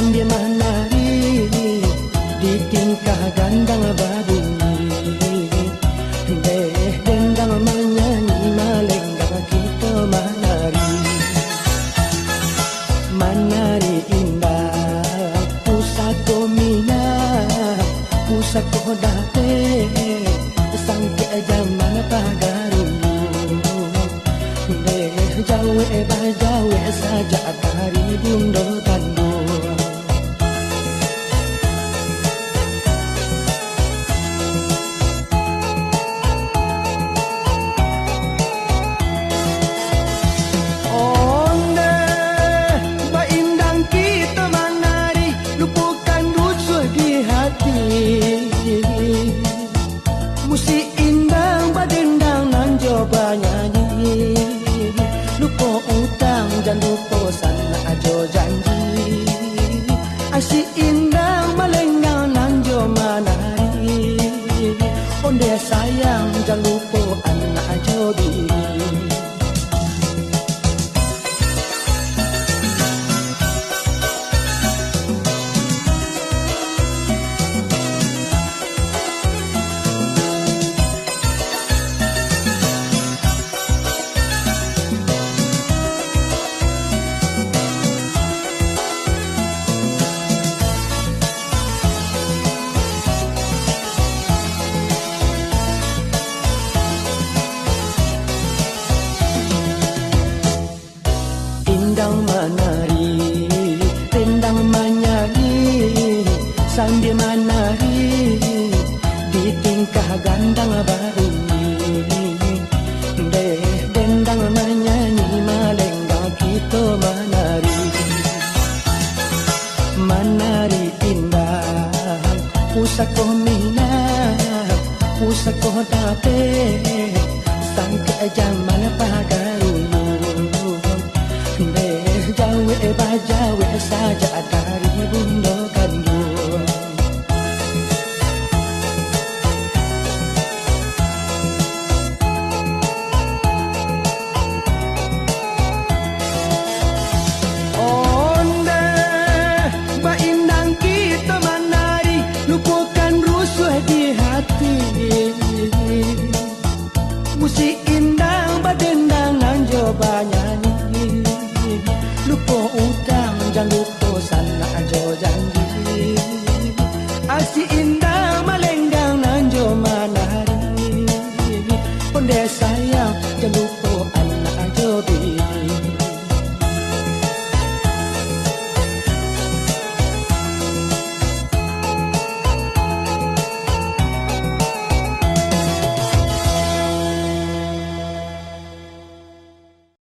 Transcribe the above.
sambil menari di tingkah gandang babu. Deh dendang menyanyi melenggang kita menari. Menari indah pusako minat pusako date sampai zaman pagaru. Deh jawe saja dari bundo tandu. Musik indang badendang nan coba nyanyi. Lupa utang dan lupa sana ajo janji. Asyik indang melenggang nan jo menari. Onde sayang jangan lupa anak ajo diri. Rendang menari, rendang menyanyi, sambil menari di tingkah gandang baru. Deh dendang menyanyi melenggang kita menari. Menari indah pusako minat pusako date sampai zaman pagaru. Jawe saja dari bundo kandung. Onde baindang kita menari, lupakan rusuh di hati. Musik indang badendang anjo nyanyi. Lupa utang jangan lupa sana ajo janji. Asyik